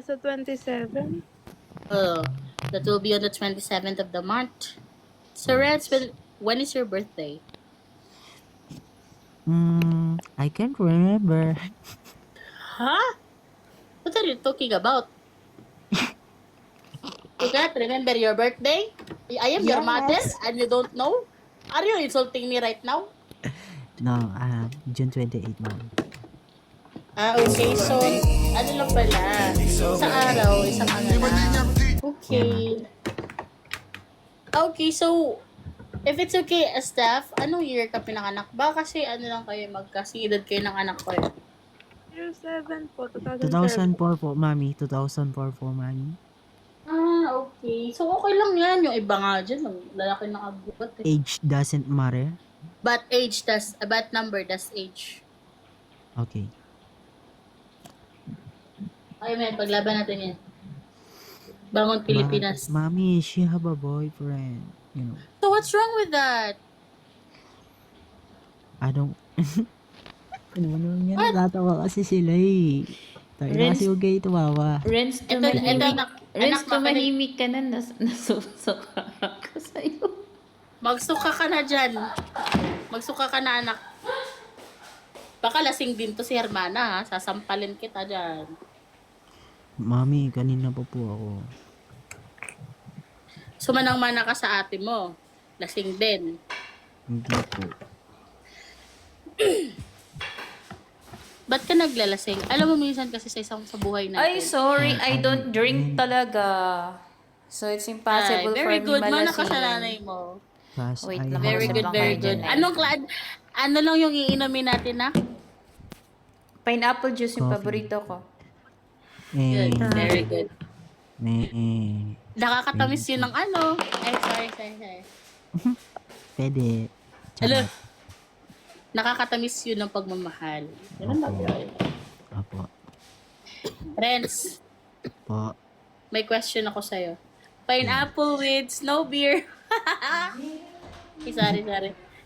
Sa 27? Oh, that will be on the 27th of the month. So, Reds, when is your birthday? I can't remember. Huh? What are you talking about? You can't remember your birthday? I am your mother Yes. and you don't know? Are you insulting me right now? No, June 28, ma'am. Okay. So, ano lang pala? Sa araw, isang ano lang. Yeah, ma'am. Okay. Okay, so, if it's okay, staff, anong year ka pinanganak ba? Kasi ano lang kayo, magkasidad kayo ng anak ko. 07 po, 2007. 2004 po, mami. 2004 po, mami. Okay. So, okay lang yan. Yung iba nga dyan, ang lalaki ng abuhat eh. Age doesn't matter. But number does age. Okay. Okay, men, paglaban natin yan. Bangon Pilipinas. Mami, she have a boyfriend. You know, So, what's wrong with that? I don't... Ano nga, What? natatawa kasi sila eh. Tayo na kasi huwag kayo tumawa. Renz, Ito, tumahimik. anak, Tumahimik ka na. Nasusuka ka sa'yo. magsuka ka na dyan. Magsuka ka na, anak. Baka lasing din to si Hermana, ha? Sasampalin kita dyan. Mami, kanina pa po ako. Sumanang-mana ka sa ate mo. Lasing din. Hindi po. Ba't ka naglalasing? Alam mo, minsan kasi sa buhay natin. Ay, sorry. I don't drink talaga. So, it's impossible Very for good. me Mana ka malasing. sa nanay mo. Plus, Wait I lang, have Very Masarap good, lang very kayo good. dyan, eh. Ano lang yung iinumin natin, ha? Pineapple juice yung Coffee. paborito ko. Eh, Good. Very good. Nakakatamis yun ng ano. Ay, sorry. Pwede. Hello. Charot. Nakakatamis yun ng pagmamahal. Ganun ba? Opo. Friends, Po. may question ako sa'yo. Pineapple with snow beer.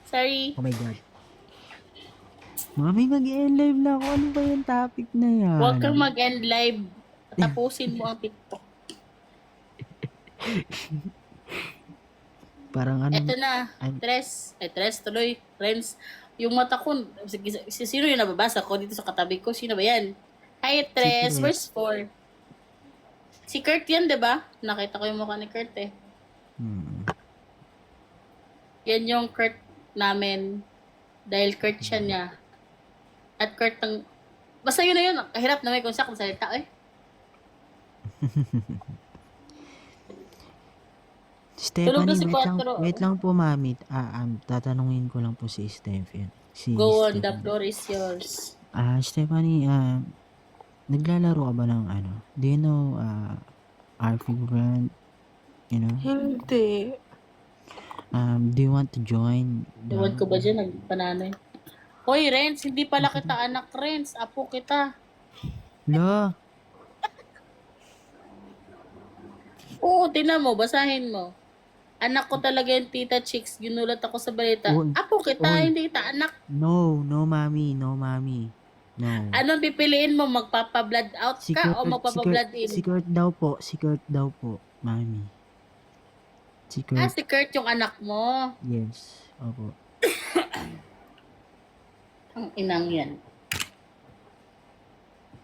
Sorry. Oh my God. Mami, mag-end live na ako. Ano ba yung topic na yan? Huwag kang mag-end live. Tapusin mo ang TikTok. Parang ano? Eto na. Tres tuloy. Friends, yung mata ko, sino yung nababasa ko dito sa katabi ko? Sino ba yan? Hi, Tres. Si Tres. Verse 4. Si Kurt yan, diba? Nakita ko yung mukha ni Kurt eh. Yan yung Kurt namin. Dahil Kurt siya niya. At Kurt ang... Basta yun na yun. Kahirap na may kung sakong salita eh. Tulog na Stephanie, si Quattro. wait lang po, mami. Tatanungin ko lang po si Stephen. Go on, the floor is yours. Stephanie, naglalaro ka ba ng ano? Do you know, RP Brand? You know? Hindi. Do you want to join? Iwan ko ba dyan? Nagpananay. Hoy, Renz, hindi pala kita anak, Renz. Apo kita. La, Oo, tinan mo, basahin mo. Anak ko talaga yung Tita Chicks. Ginulat ako sa balita. Uy. Apo kita, Uy. hindi kita anak. no, mami. No. Anong pipiliin mo? Magpapa-blood out ka o magpapa-blood in? Si Kurt daw po, mami. Si Kurt, Si Kurt yung anak mo. yes. Opo. Ang inang yan.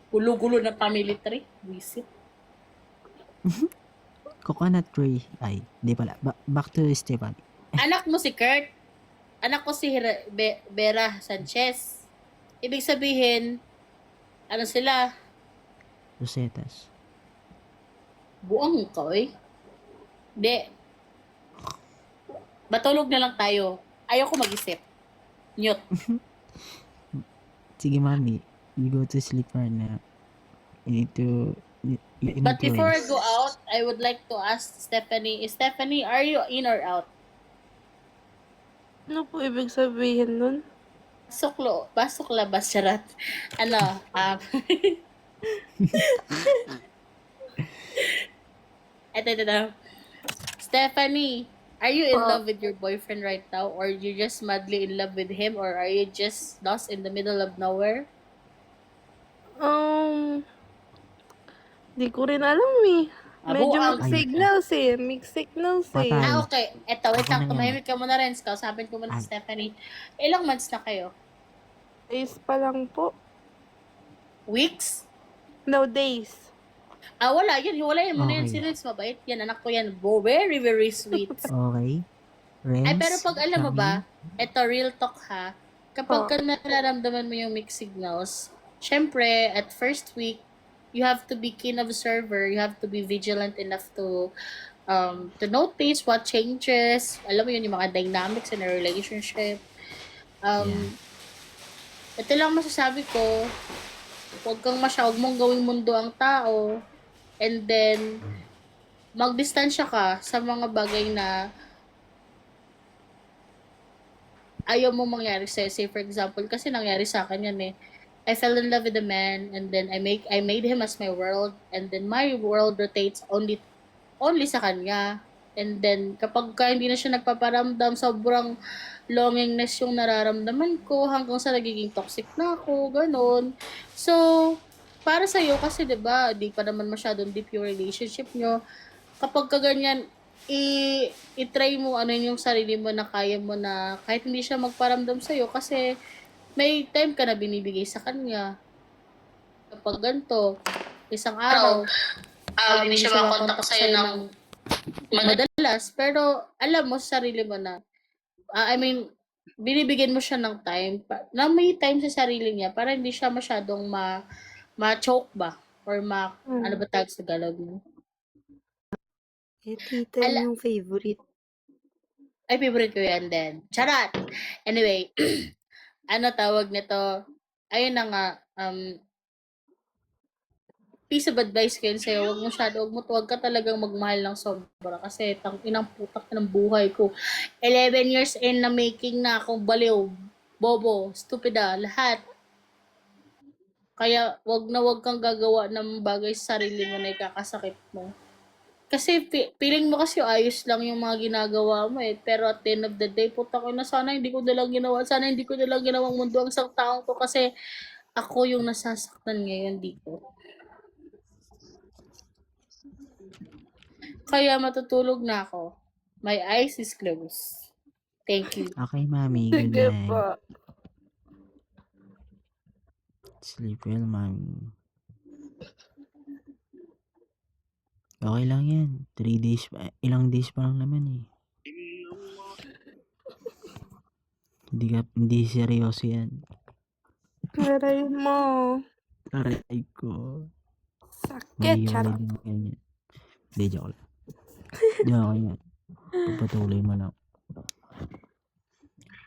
Gulo-gulo na family tree. Visit. Coconut tree. Ay, di pala. Back to Stephanie. Anak mo si Kurt. Anak ko si Vera Sanchez. Ibig sabihin, ano sila? Rosetas. Buang ka, oy. Hindi. Batulog na lang tayo. Ayoko mag-isip. Mute. Sige, mami. You go to sleep right now. You need to... But before I go out, I would like to ask Stephanie. Stephanie, are you in or out? Ano po ibig sabihin nun? Pasok labas, charat. Ano, ito. Stephanie, are you in love with your boyfriend right now? Or you just madly in love with him? Or are you just lost in the middle of nowhere? Di ko rin alam eh. Medyo Abo, mixed signals eh. Mixed signals eh. Patay. okay. Eto, wait Ako lang. na yan. Tumahimik ka muna rin. Kausapin ko muna si Stephanie. Ilang months na kayo? Days pa lang po. Weeks? No, days. Wala. Yan, hiwalayan mo na yan. Okay. Si Renz, mabait. Yan, anak ko yan. Very, very sweet. Okay. Renz, Ay, pero pag alam mo ba, Shami, eto, real talk ha, kapag ka nararamdaman mo yung mixed signals, syempre, at first week, you have to be keen observer, you have to be vigilant enough to notice what changes, alam mo yun, yung mga dynamics in a relationship. Ito lang masasabi ko, huwag mong gawing mundo ang tao, and then, magdistansya ka sa mga bagay na ayaw mo mangyari sa'yo. Say, for example, kasi nangyari sa akin yan eh. I fell in love with a man, and then I made him as my world, and then my world rotates only sa kanya. And then, kapag hindi na siya nagpaparamdam, sobrang longingness yung nararamdaman ko, hanggang sa nagiging toxic na ako, ganun. So, para sa'yo, kasi 'di ba, di pa naman masyadong deep yung relationship nyo, kapag kaganyan, i-try mo ano yung sarili mo na kaya mo na kahit hindi siya magparamdam sa'yo kasi may time ka na binibigay sa kanya. Kapag ganito, isang araw, hindi siya makakontak sa'yo ng madalas, pero alam mo sa sarili mo na, binibigyan mo siya ng time, na may time sa sarili niya para hindi siya masyadong ma-choke ba? Or ano ba tawag sa Tagalog mo? Eh, tita, yung favorite. Ay, favorite ko yan din. Charat! Anyway, ano tawag nito? Ayun na nga, piece of advice ko yun sa'yo, huwag ka talagang magmahal ng sobra kasi inang putak ng buhay ko. 11 years in na making na akong baliw, bobo, stupida, lahat. Kaya wag kang gagawa ng bagay sa sarili mo na ikakasakit mo. Kasi feeling mo kasi ayos lang yung mga ginagawa mo eh. Pero at the end of the day, puta ko na sana hindi ko nalang ginawa. Sana hindi ko nalang ginawang mundo ang isang taong to kasi ako yung nasasaktan ngayon dito. Kaya matutulog na ako. My eyes is closed. Thank you. Okay, mami. Good Sige night. po. Sleep well, mami. Okay lang yan. 3 days pa. Ilang days pa lang naman eh. Hindi seryoso yan. Aray mo. Aray ko. Sakit, charot. Din ganyan. Hindi, joke lang. Joke yan. Pagpatuloy mo lang.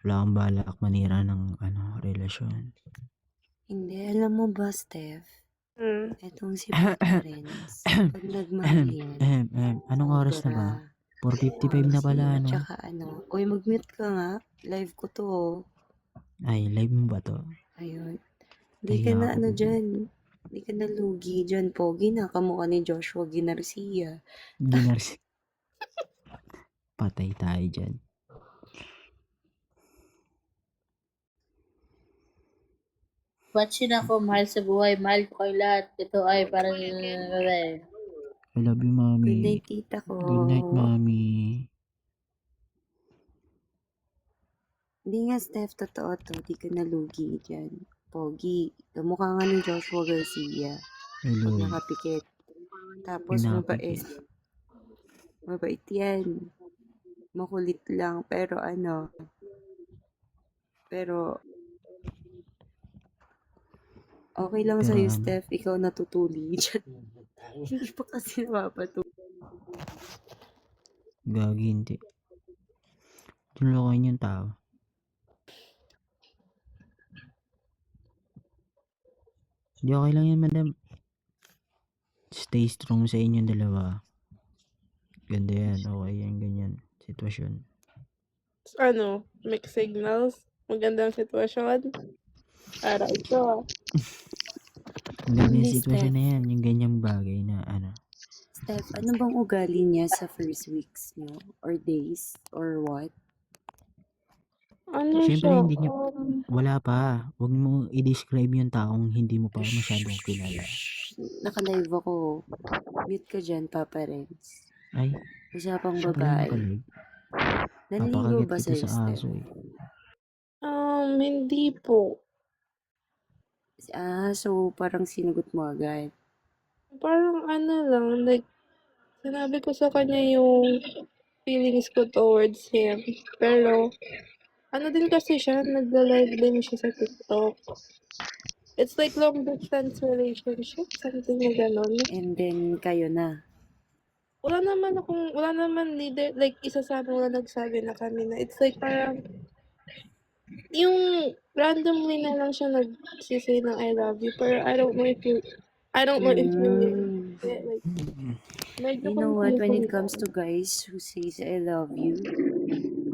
Wala kang balak manira ng relasyon. Hindi, alam mo ba, Steph? Etong si Renz, pag nagmahal yan, Anong oras na ba? 4:55 na pala, ano? Tsaka uy, mag-mute ka nga. Live ko to. Ay, live mo ba to? Ayun. Hindi ka na dyan. Hindi ka na lugi dyan, Pogi na. Kamukha ni Joshua Ginarcia. Ginars. Patay tayo dyan. Watchin ako, mahal sa buhay, mahal ko kayo lahat. Ito ay parang I love you, mami. Good night, tita ko. Good night, mami. Hindi nga, Steph, totoo to. Di ka na lugi dyan. Pogi. Kamukha nga ni Joshua Garcia. Hello. Nakapikit. Tapos mabait. Mabait yan. Makulit lang. Pero Pero okay lang sa'yo, Steph. Ikaw natutuli dyan. Hindi pa kasi napapatuli. Gagi, hindi. Tulokin yung tao. Hindi, okay lang yan, madam. Stay strong sa inyong dalawa. Ganda yan. Okay yan, ganyan. Sitwasyon. Mixed signals. Magandang sitwasyon. Aray ko. Ganda yung Hindi, sitwasyon Steph. na yan. Yung ganyang bagay na Steph, ano bang ugali niya sa first weeks niyo? Or days? Or what? Siyempre, siya? hindi niyo, wala pa. Huwag mo i-describe yung taong hindi mo pa masyadong kilala. naka-live ako. Mute ka dyan, Papa Renz. Ay, Usapang siya pala yung babae. naka-live. Nanligaw Papakagat ba kita sa'yo, sa Steph? aso eh. Hindi po. So parang sinagot mo agad. Parang lang, like, sinabi ko sa kanya yung feelings ko towards him. Pero, din kasi siya, nagla-live din siya sa TikTok. It's like long distance relationship, something na gano'n. And then, kayo na. Wala naman leader, like, isa sa amin wala nagsabi na kami na. It's like parang, yung randomly na lang siya nagsisay ng I love you. Pero I don't know if you mean it. Like, medyo You know what? When it confusing comes lang. to guys who says I love you,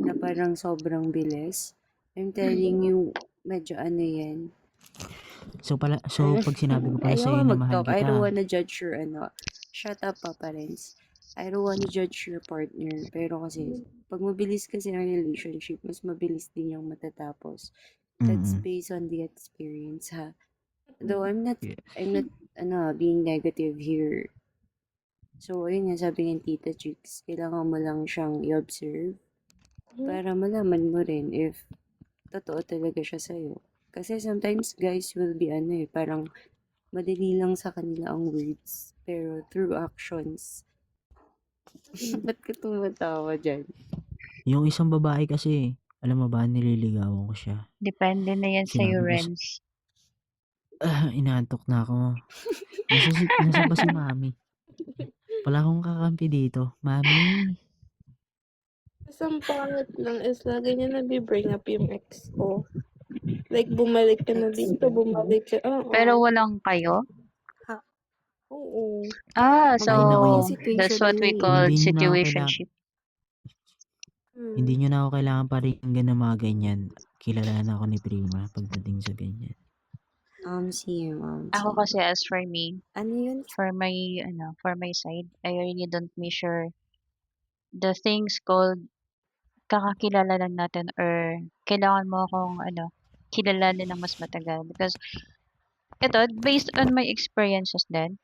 na parang sobrang bilis, I'm telling you, medyo yan. So pag sinabi ko pala Ayaw sa'yo nga na mahal mag-talk. I don't kita, wanna judge your Shut up, Papa Renz. I don't wanna judge your partner. Pero kasi, pag mabilis kasi ang relationship, mas mabilis din yung matatapos. That's based on the experience, ha? Though I'm not being negative here. So, ayun nga, sabi ng Tita Chicks, kailangan mo lang siyang i-observe para malaman mo rin if totoo talaga siya sa'yo. Kasi sometimes guys will be parang madali lang sa kanila ang words, pero through actions. Ba't ka tumatawa dyan? yung isang babae kasi, alam mo ba, nililigawan ko siya. Depende na yan sa'yo, Sinabi ko, Renz. inaantok na ako. Nasa ba si Mami? Wala akong kakampi dito. Mami. Isang pangit lang is lagi niya nabibring up yung ex ko. Like, bumalik ka na Ex dito, mo? bumalik ka. Oo. Pero walang kayo? Oo. So, Maganda ko yung Hindi situation that's what we nila call Hindi nyo na ako situationship. Hindi nyo na ako kailangan paringgan ng mga ganyan. Kilala na ako ni Prima pagdating sa ganyan. Ako kasi as for me, Ano yun? for my side, I really don't measure the things called kakakilala lang natin or kailangan mo akong kilalanin ng mas matagal. Because ito, based on my experiences din,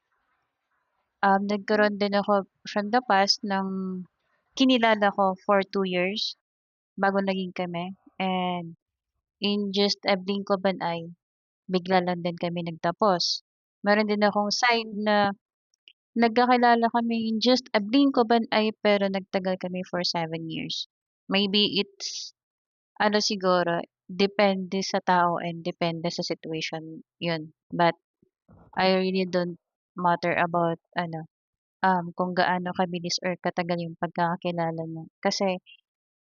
nagkaroon din ako from the past ng kinilala ko for 2 years bago naging kami. And in just a blink of an eye, bigla lang din kami nagtapos. Meron din akong side na nagkakilala kami in just a blink of an eye pero nagtagal kami for 7 years. Maybe it's siguro, depende sa tao and depende sa situation yun. But I really don't matter about kung gaano kabilis or katagal yung pagkakakilala niyo. Kasi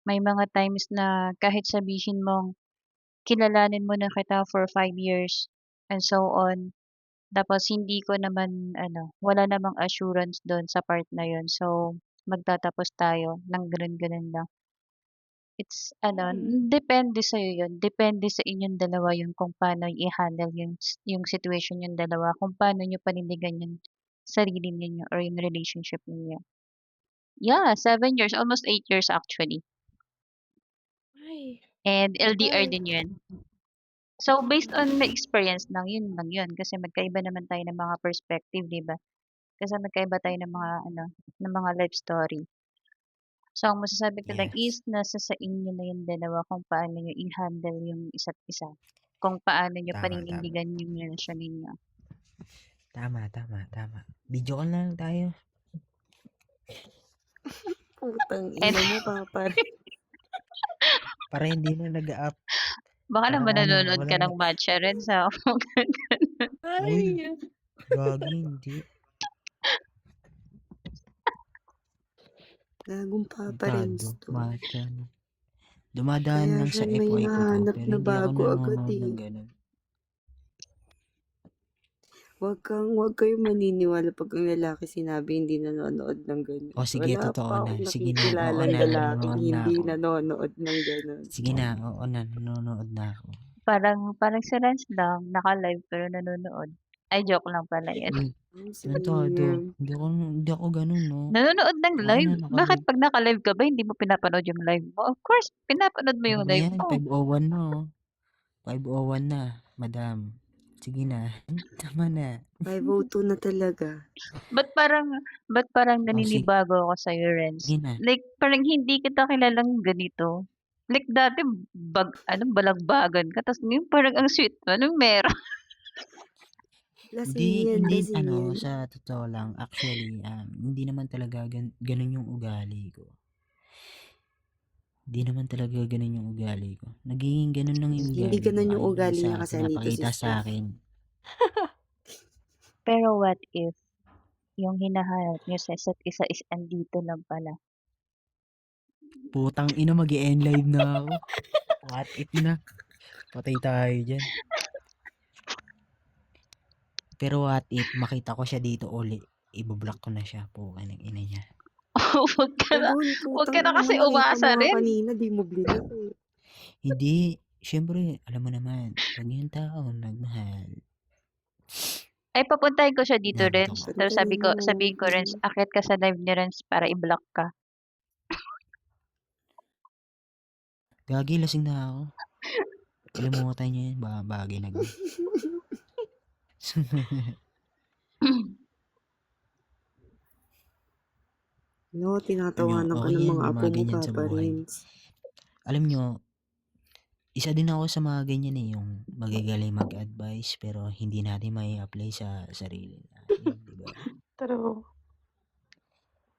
may mga times na kahit sabihin mong kilalanin mo na kita for 5 years and so on, tapos hindi ko naman wala namang assurance doon sa part na yun. So, magtatapos tayo ng ganun-ganun lang. It's depende sa'yo yun. Depende sa inyong dalawa yung kung paano i-handle yung situation yung dalawa. Kung paano nyo panindigan yung sarili ninyo or yung relationship ninyo. Yeah, 7 years. Almost 8 years actually. Ay. And LDR din yun. So, based on my experience lang yun. Kasi magkaiba naman tayo ng mga perspective, di ba? Kasi magkaiba tayo ng mga life story. So, ang masasabi ko lang is nasa sa inyo na yung dalawa kung paano nyo i-handle yung isa't isa. Kung paano nyo Tama. paninindigan yung relasyon ninyo. Tama. Video call na lang tayo. Putang ina mo, Papa. Para hindi na nag-up. Baka naman nanonood ka wala ng matcha rin sa Uy, gagi, hindi. Gagong Papa Renz to. Matcha. Dumadaan Kaya lang siya sa may FY ko to, hinahanap pero na hindi ako bago agad nanonood eh. ng ganun. Huwag kayo maniniwala pag ang lalaki sinabi hindi nanonood ng ganun. O sige, Wala totoo pa na. akong Sige na, oo nakikilalang na, lalaking nanonood na hindi ako. nanonood ng ganun. Sige na, oo na, nanonood na ako. parang si Renz lang, naka-live pero nanonood. Ay, joke lang pala yan. Santado. Hindi ako ganun, no? Nanonood ng Ako live? na, Bakit pag naka-live ka ba, hindi mo pinapanood yung live mo? Of course, pinapanood mo Ano yung ba live yan? mo. 5:01 na, oh. 5:01 na, madam. Sige na. Tama na. 502 na talaga. Ba't parang Oh, sige. naninibago ako sa'yo, Renz? Sige na. Like, parang hindi kita kilalang ganito. Like, dati, balagbagan ka. Tapos ngayon, parang ang sweet mo. Anong meron? Lasing yan, Hindi, lasing yan. sa totoo lang, actually, hindi naman talaga ganun yung ugali ko. Hindi naman talaga ganun yung ugali ko. Nagiging ganun lang yung Hindi ugali ko. ganun yung Ayun ugali sa niya kasi andito si pinapakita sa Steph. akin. Pero what if yung hinahanap niyo sa isa't isa is andito lang pala? Putang ina, mag-i-end live na ako. What if na? Patay tayo dyan. Pero what if makita ko siya dito uli, ibablock ko na siya. Pukan ng ina niya. Huwag ka na, Ayun, huwag putang ka na ina mo, kasi nakita mo umasa nga rin. kanina, di mo blinak eh. Hindi, syempre, alam mo naman, pag yung tao nagmahal, Ay, papuntahin ko siya dito, ganito Renz. ko. Tapos sabihin ko, Renz, akyat ka sa live ni Renz para i-block ka. Gagi, lasing na ako. Kalimutan niya yun, bagay na gawin. No, tinatawanan ka Okay ng yan, mga may apo mga mo, ganyan sa Papa buhay. Renz. Alam nyo, isa din ako sa mga ganyan yung magagaling mag-advise pero hindi natin may apply sa sarili natin, di ba? True.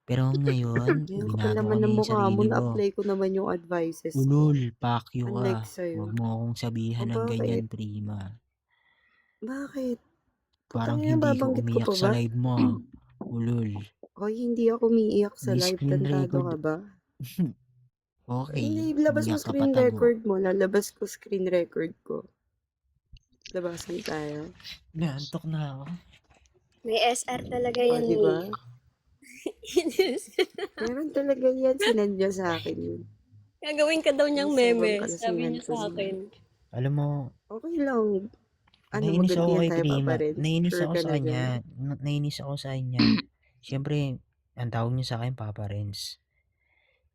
Pero ngayon, Ngayon, kapal binago ko naman na ng yung mukha mo, sarili ko. na-apply ko naman yung advices ko. Ulol, pakyo ka. Unlike sa'yo. Huwag mo akong sabihan O ng ganyan, bakit? prima. Bakit? Parang Putang ina, hindi ka babanggit ko umiyak pa sa ba? live mo. Ulol. Hoy, hindi ako umiiyak sa May live, screen tantado record. ka ba? Okay, Hindi, labas mo umiyak ka screen patago. record mo, lalabas ko screen record ko. Labasan tayo. Naantok na ako. May SR talaga O, yan di ba? eh. Meron talaga yan, sinadya sa akin yun. Gagawin ka daw niyang Sobrang meme, sabi kalasingan niya ko sa nun. akin. Alam mo, Okay lang. Ano, nainis ako magantihan kay tayo, Papa Prima. Renz? Nainis Sure ako ka sa na kanya. dyan? Nainis ako sa kanya. Siyempre, ang tawag niya sa akin, Papa Renz.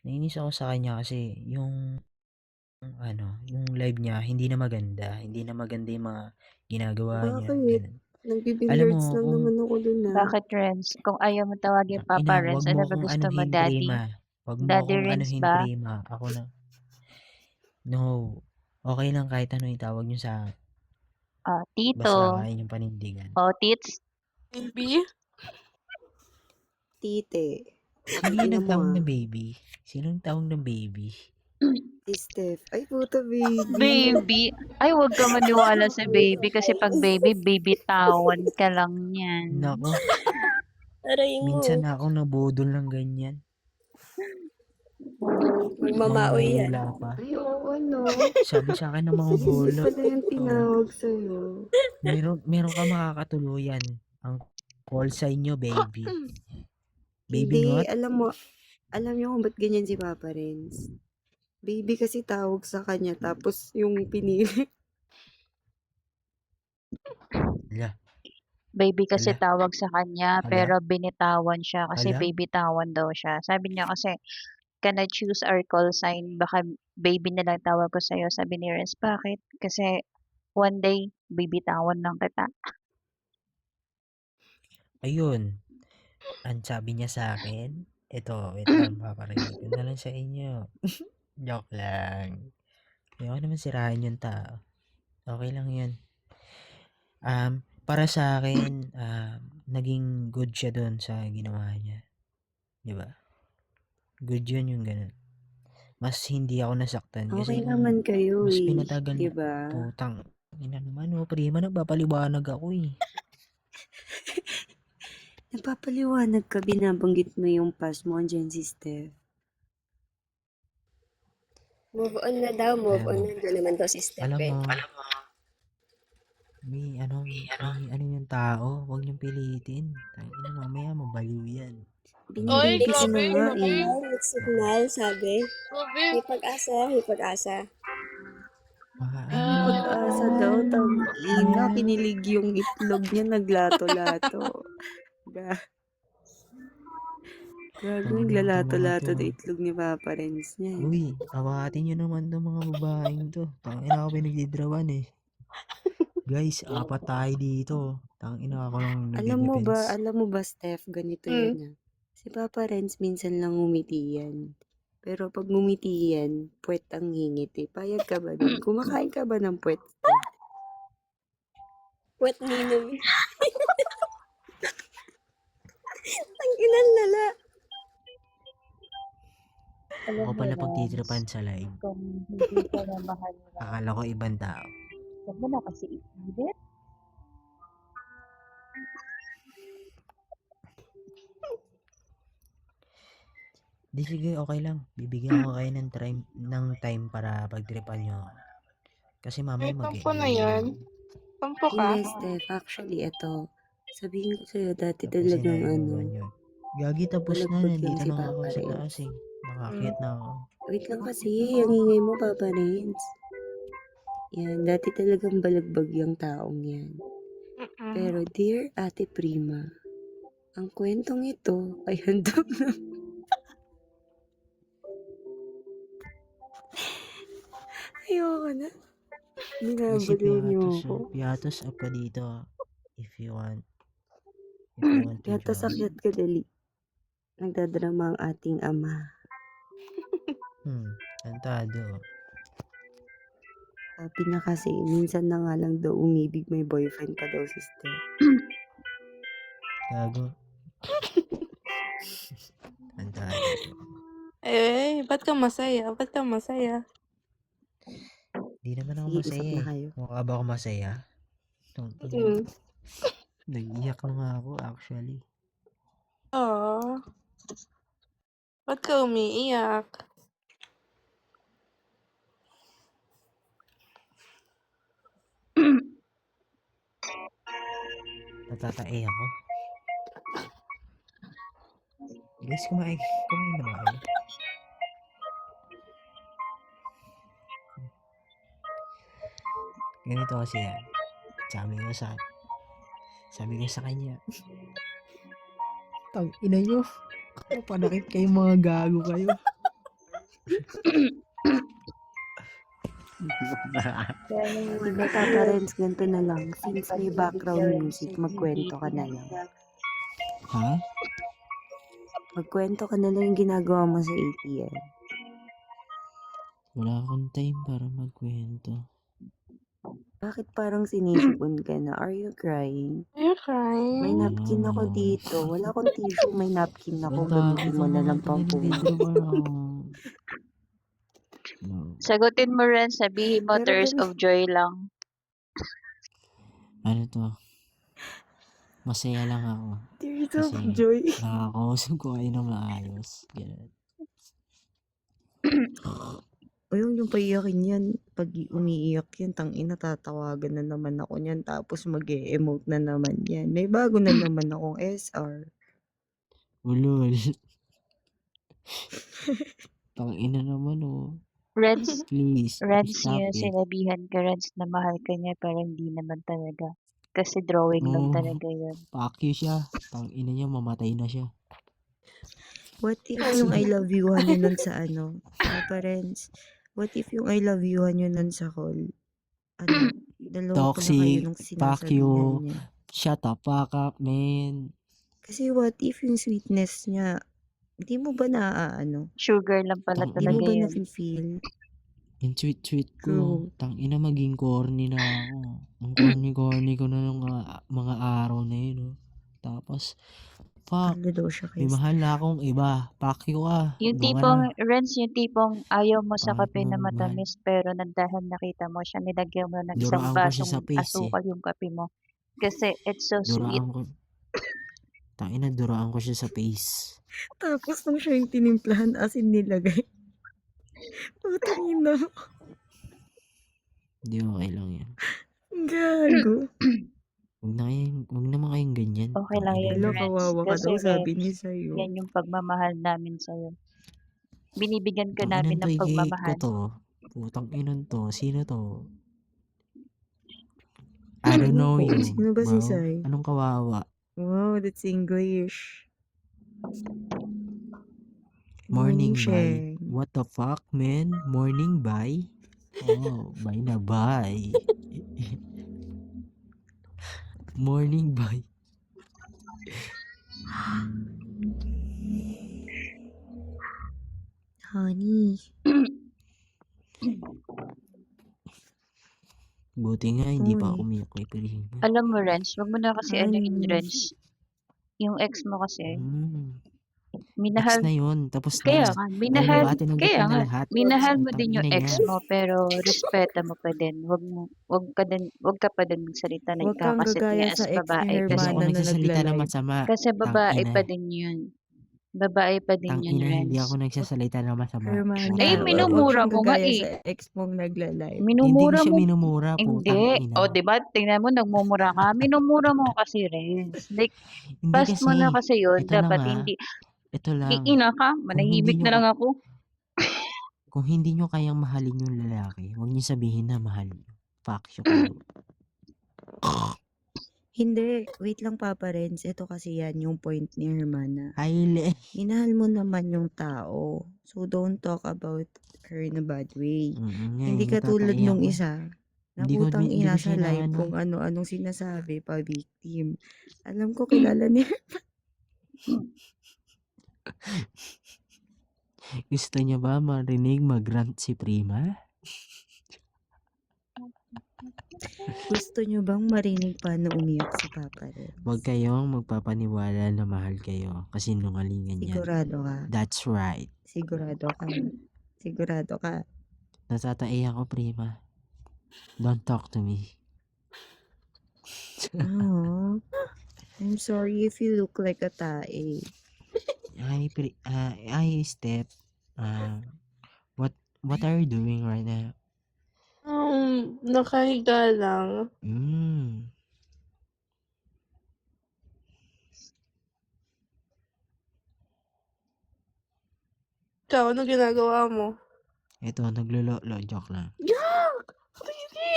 Nainis ako sa kanya kasi yung live niya, hindi na maganda. Hindi na maganda yung mga ginagawa niya. Bakit? Ganun. Alam mo, Nagbibilliards lang kung naman ako dun ah. Bakit, Renz? Kung ayaw mo tawagin Papa ina, Renz, wag mo ano ba akong gusto mo, anuhin, Daddy? Prima. Wag mo Daddy akong Renz anuhin, ba? Prima. Ako na. No. Okay lang kahit ano itawag niyo sa akin. Basta Tito. kaya yung panindigan. Tits. Baby? Tite. Sino yung Tingnan mo nagtawag ah. ng baby? Sino yung tawag ng baby? Si Steph. Ay, puta, baby. Baby. Ay, huwag ka maniwala sa baby kasi pag baby, baby-tawan ka lang yan. Nako, Aray mo. minsan ako nabudol ng ganyan. Magmamaoy yan. Manghula pa. Ay, oo, no. Sabi sa akin ng mga Baby holo. pala yung tinawag sa'yo. Meron ka makakatuluyan. Ang call sign nyo, baby. Baby Hindi, what? alam niyo kung ba't ganyan si Papa Renz? Baby kasi tawag sa kanya, tapos yung pinili. Ala, Baby kasi Ala. tawag sa kanya, Ala. pero binitawan siya kasi Ala. baby-tawan daw siya. Sabi niya kasi, can I choose our call sign? Baka baby na lang tawag ko sa'yo. Sabi ni Renz, bakit? Kasi one day, baby-tawan lang kita. Ayun. Ang sabi niya sa akin, ito, wait lang, paparinig ko na lang sa inyo. Joke lang. Ayoko naman sirahan yung tao. Okay lang yun. Para sa akin, naging good siya doon sa ginawa niya. Diba? Good yun yung ganun. Mas hindi ako nasaktan. Kasi Okay kung naman kayo mas eh. pinatagal niya, Diba? putang, ina naman, prima, nagpapaliwanag ako eh. Napapaliwanag ka, binabanggit mo yung past mo, andyan si Steph. Move on na daw, move Alam on mo. na. Doon naman daw si Steph Alam eh. mo, may yung tao, huwag niyong pilitin. Tangina, mamaya mabaliw yan. Oy, Binibigay ko na grabe, nga eh. May signal, sabi. Grabe. May pag-asa, may pag-asa. Ay, may pag-asa daw. Ina, kinilig yung itlog niya, naglato-lato. Gago, naglalato-lato na itlog ni Papa Renz niya. Uy, awatin nyo naman itong mga babaeng to. Tangina ako pinagdidrawan eh. Guys, apat tayo dito. Tangina ako lang Alam nagde-defense. mo ba, Steph, ganito Hmm. yan ah. Si Papa Renz minsan lang ngumiti yan. Pero pag ngumiti yan, puwet ang ngingiti. Payag ka ba dun? Kumakain ka ba ng puwet, Steph? Puwet ninong. Ang inang lala. Alam Ako mo, pala Renz, pagtitripan sa live. kung hindi ka na mahal mo, Akala ko ibang tao. huwag mo na kasi ipilit. Di sige, okay lang. Bibigyan ko kayo ng time para pagtripan nyo ako. Kasi mamaya Tampo na yan. Tampo ka. Hindi, Steph. Actually, eto. Sabihin ko sa'yo, dati Tapusin talagang na yung naman yun. Gagi, tapos na. balagbag lang Nandito si na ako Papa sa Renz. taas eh. Nakakit na ako. Wait lang kasi, ang ingay mo, Papa Renz. Yan, dati talagang balagbag yung taong yan. Mm-mm. Pero dear Ate Prima, ang kwentong ito ay handog na... Ayoko na. Easy Binabaliw niyo piatos. ako. Piatos up ka dito. If you want. If you want to Yata join. sakit ka dali. Nagdadrama ang ating ama. Tantado. Sabi na kasi, minsan na nga lang daw umibig, may boyfriend pa daw si Steph. Gago. Tantado. Eh, ba't ka masaya? Ba't ka masaya? Di naman ako Sige, masaya usap na eh. kayo. Mukha ba ako masaya? Mm. Nag-iyak na nga ako actually. Aww. Ba't ka umiiyak? Natatae ako. Guys, kumain na ba kayo? Ganito kasi yan. Sabi ko sa kanya, tang ina nyo, panakit kayo mga gago kayo. Di ba, Papa Renz, ganito na lang. Since may background music, magkwento ka na lang. Ha? Magkwento ka na lang yung ginagawa mo sa ATM. Wala akong time para magkwento. Bakit parang sinisipon ka na? Are you crying? Are you May crying? napkin ako dito. Wala akong tissue, may napkin ako. Gamitin mo na lang pampuhugas. No. Sagutin mo rin, sabihin mo Pero tears ganun- of joy lang. Ano to? Masaya lang ako. Tears of Kasi joy. nakakausap ko kayo ng maayos. Ganun. O yung paiyakin yan, pag umiiyak yan, tangina, tatawagan na naman ako niyan, tapos mag-e-emote na naman yan. May bago na naman akong SR. Ulol. Tangina naman oh. Renz, Please, Renz, stop yun, it. sinabihan ka, Renz, na mahal ka niya, pero hindi naman talaga. Kasi drawing lang Oo. talaga yun. Fuck you siya. Tangina niya, mamatay na siya. What if yung I love you-han yun nun sa ano? Papa Renz, what if yung I love you-han yun nun sa call? Ano? Dalawa pala kayo Toxic. nung Fuck you. sinasabihan niya. Shut the fuck up, man. Kasi what if yung sweetness niya, hindi mo ba ano? Sugar lang pala Tang- Hindi mo talaga ba yun. na-feel? Yung sweet ko. True. Tangina, maging corny na ako. Ang corny ko na ng mga araw na yun. Oh. Tapos, fuck. Ano daw siya kay May mahal na akong iba. Fuck you ah. Yung Doon ka tipong, na. Renz, yung tipong ayaw mo sa Bakit kape na mo mahal? matamis, pero dahil nakita mo siya, nilagyan mo ng isang Duraan ko siya basong sa face eh. asukal yung kape mo. Kasi it's so sweet. Duraan ko. Tangina, duraan ko siya sa face. Tapos nung siya yung tinimplahan, asin nilagay. Putang ina. Hindi, okay lang yan. Gago. Huwag naman kayong ganyan. Okay lang Tangina yun, Hello, niyo. Renz. kawawa ka Kasi, daw, sabi Renz, niya sa'yo. yan yung pagmamahal namin sa'yo. Binibigyan ka Tanginan namin to, ng i-hate ko pagmamahal. to. Putang inon to. Sino to? I don't know Oo, you, sino ba si bro. Sai? Anong kawawa? Wow, that's English. Morning bye. Sheng. What the fuck, man? Morning bye? Oh, bye na bye. Morning boy. Honey. Buti nga hindi pa ako Uy. umiyak kay Prima. Alam mo, Renz, wag mo na kasi anuhin, Honey. Renz. Yung ex mo kasi, Ex minahal, na yun. Tapos kaya na. nga, Alam mo minahal, ba, tinanggap kaya ko na nga, lahat. minahal mo Putang din yung ina ex niya. mo, pero respeta mo pa din. Wag ka pa din magsalita na Huwag kang ikakasit gagaya niya as sa ex ni babae Hindi kasi. ako Hermana na nagsasalita ng nagla-live. masama. Kasi babae Tangina. pa din yun. Babae pa din yun, Tangina, hindi Renz. ako nagsasalita ng masama. Hermana, Eh, Putang ina. huwag minumura kang mo nga gagaya eh. sa ex mong nagla-live. Hindi ko Minumura siya mo. minumura. Putang Hindi. ina. O, diba? Tingnan mo, nagmumura ka. Minumura mo kasi, Renz. Like, Hindi past mo na kasi. kasi yun. Ito lang Dapat ha. hindi. Ito lang. Ina ka, Kung hindi manahimik nyo, na lang ako. kung hindi nyo kayang mahalin yung lalaki, huwag nyo sabihin na mahal nyo. Fuck you kayo. Hindi. Wait lang, Papa Renz. Ito kasi yan yung point ni Hermana. Ay, Minahal mo naman yung tao. So, don't talk about her in a bad way. Hindi katulad natataiyak nung ko. isa. Hindi ko, Naputang hindi ina ko sa siya live inaano. kung ano-anong sinasabi pa victim. Alam ko kilala niya. Gusto niya ba marinig mag-rant si Prima? Gusto nyo bang marinig paano umiyak si Papa Renz? Huwag kayong magpapaniwala na mahal kayo kasi nungalingan yan. Sigurado ka. That's right. Sigurado ka. Sigurado ka. Natataiyak ko, Prima. Don't talk to me. Oh, I'm sorry if you look like a tae. Ay, Step. What are you doing right now? Nakahiga lang. Ikaw, ano ginagawa mo? Ito, naglolo. Joke lang. Yak! Really?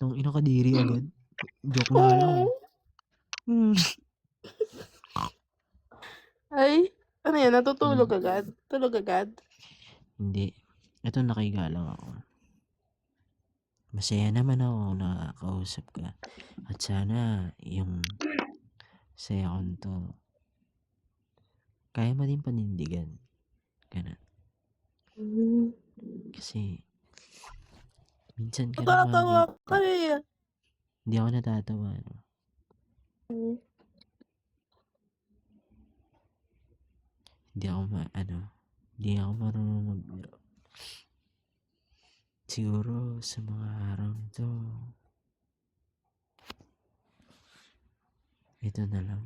Nung inakadiri agad. Joke na lang eh. Ay, ano yan? Natutulog agad? Tulog agad? Hindi. Ito, nakiga lang ako. Masaya naman ako nakakausap ka. At sana, yung saya ko to, kaya mo din panindigan. Ganun. Kasi, minsan ka na Natatawa ka makikita. eh. Hindi ako natatawa. No? Hindi ako marunong magbiro. Siguro, sa mga araw to, ito na lang.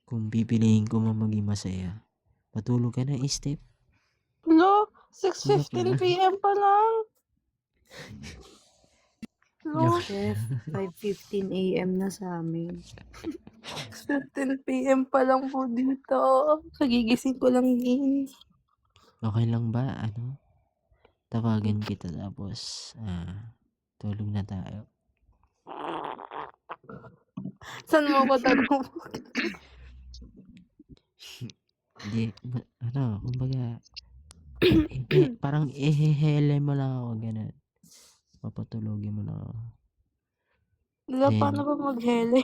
Kung pipiliin ko maging masaya, patulog ka na, Step. Lo, Joke 6:15 lang. PM pa lang. Lo, Chef, 5:15 AM na sa amin. 6:15 PM pa lang po dito. Kagigising ko lang din. Okay lang ba? Tawagan kita tapos, tulog na tayo. Saan mo ko tatawag? Hindi, kumbaga, parang ihehele mo lang ako, ganun. Papatulogin mo lang ako. Wala, Then, paano ba maghele?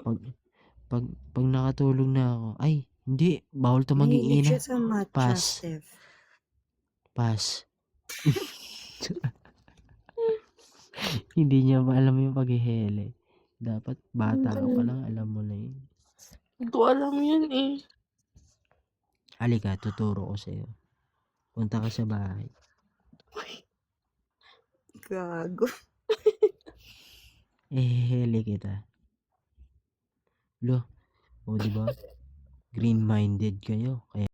pag nakatulog na ako, ay, hindi, bawal to Mahilig mag-iina. siya sa matcha, Pass. Steph. Pass. Hindi niya ba alam yung paghihele? Dapat bata ka pa lang, alam mo na yun. Hindi ko alam yun eh. Halika, tuturo ko sa'yo. Punta ka sa bahay. Gago. Ihihele kita. Lo, o diba? Green-minded kayo. Kaya